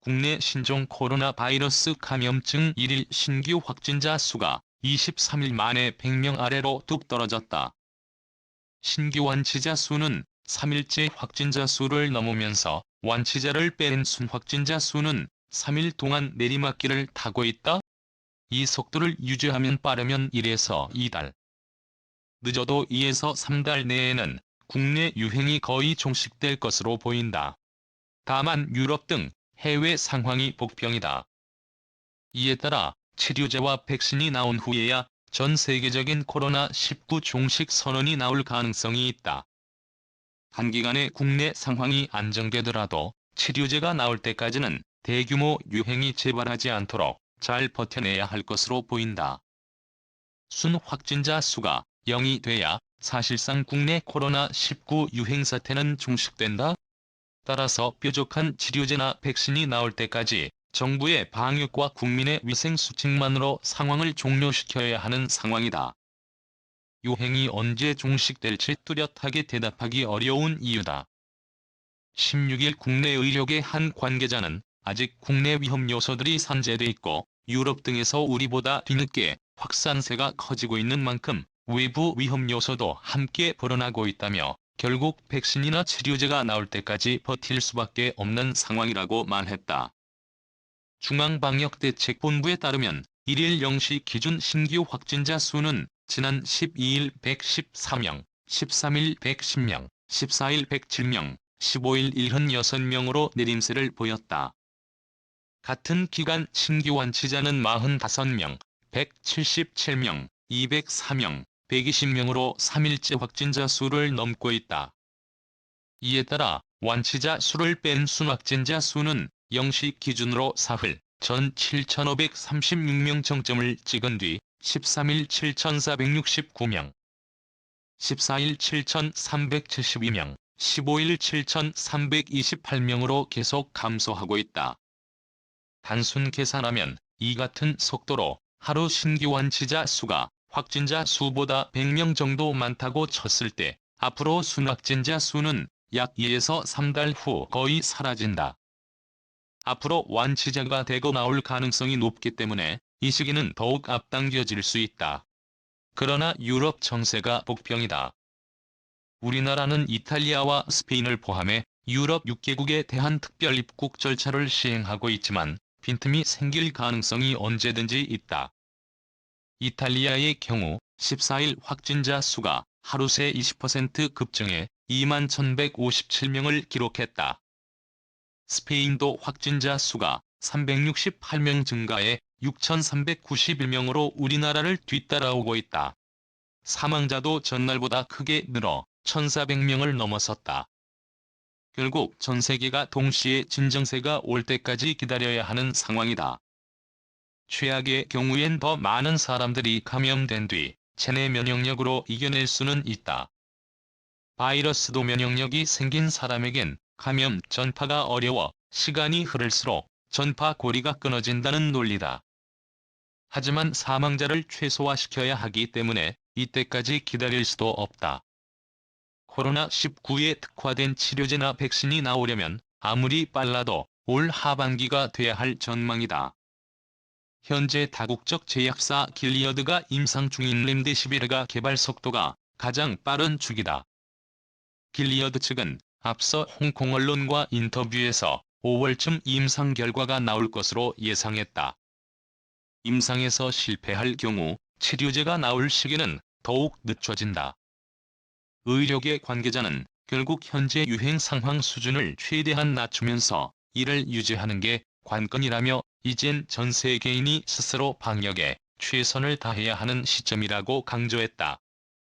국내 신종 코로나 바이러스 감염증 1일 신규 확진자 수가 23일 만에 100명 아래로 뚝 떨어졌다. 신규 완치자 수는 3일째 확진자 수를 넘으면서 완치자를 뺀 순확진자 수는 3일 동안 내리막길을 타고 있다. 이 속도를 유지하면 빠르면 1에서 2달, 늦어도 2에서 3달 내에는 국내 유행이 거의 종식될 것으로 보인다. 다만 유럽 등 해외 상황이 복병이다. 이에 따라 치료제와 백신이 나온 후에야 전 세계적인 코로나19 종식 선언이 나올 가능성이 있다. 단기간에 국내 상황이 안정되더라도 치료제가 나올 때까지는 대규모 유행이 재발하지 않도록 잘 버텨내야 할 것으로 보인다. 순 확진자 수가 0이 돼야 사실상 국내 코로나19 유행 사태는 종식된다. 따라서 뾰족한 치료제나 백신이 나올 때까지 정부의 방역과 국민의 위생 수칙만으로 상황을 종료시켜야 하는 상황이다. 유행이 언제 종식될지 뚜렷하게 대답하기 어려운 이유다. 16일 국내 의료계 한 관계자는 아직 국내 위험 요소들이 산재돼 있고 유럽 등에서 우리보다 뒤늦게 확산세가 커지고 있는 만큼 외부 위험 요소도 함께 불어나고 있다며 결국 백신이나 치료제가 나올 때까지 버틸 수밖에 없는 상황이라고 말했다. 중앙방역대책본부에 따르면 1일 0시 기준 신규 확진자 수는 지난 12일 114명, 13일 110명, 14일 107명, 15일 76명으로 내림세를 보였다. 같은 기간 신규 완치자는 45명, 177명, 204명, 120명으로 3일째 확진자 수를 넘고 있다. 이에 따라 완치자 수를 뺀 순확진자 수는 0시 기준으로 사흘 전 7,536명 정점을 찍은 뒤 13일 7,469명, 14일 7,372명, 15일 7,328명으로 계속 감소하고 있다. 단순 계산하면 이 같은 속도로 하루 신규 완치자 수가 확진자 수보다 100명 정도 많다고 쳤을 때 앞으로 순확진자 수는 약 2에서 3달 후 거의 사라진다. 앞으로 완치자가 대거 나올 가능성이 높기 때문에 이 시기는 더욱 앞당겨질 수 있다. 그러나 유럽 정세가 복병이다. 우리나라는 이탈리아와 스페인을 포함해 유럽 6개국에 대한 특별 입국 절차를 시행하고 있지만 빈틈이 생길 가능성이 언제든지 있다. 이탈리아의 경우 14일 확진자 수가 하루 새 20% 급증해 21,157명을 기록했다. 스페인도 확진자 수가 368명 증가해 6,391명으로 우리나라를 뒤따라오고 있다. 사망자도 전날보다 크게 늘어 1,400명을 넘어섰다. 결국 전 세계가 동시에 진정세가 올 때까지 기다려야 하는 상황이다. 최악의 경우엔 더 많은 사람들이 감염된 뒤 체내 면역력으로 이겨낼 수는 있다. 바이러스도 면역력이 생긴 사람에겐 감염 전파가 어려워 시간이 흐를수록 전파 고리가 끊어진다는 논리다. 하지만 사망자를 최소화시켜야 하기 때문에 이때까지 기다릴 수도 없다. 코로나19에 특화된 치료제나 백신이 나오려면 아무리 빨라도 올 하반기가 돼야 할 전망이다. 현재 다국적 제약사 길리어드가 임상 중인 렘데시비르가 개발 속도가 가장 빠른 축이다. 길리어드 측은 앞서 홍콩 언론과 인터뷰에서 5월쯤 임상 결과가 나올 것으로 예상했다. 임상에서 실패할 경우 치료제가 나올 시기는 더욱 늦춰진다. 의료계 관계자는 결국 현재 유행 상황 수준을 최대한 낮추면서 이를 유지하는 게 관건이라며 이젠 전 세계인이 스스로 방역에 최선을 다해야 하는 시점이라고 강조했다.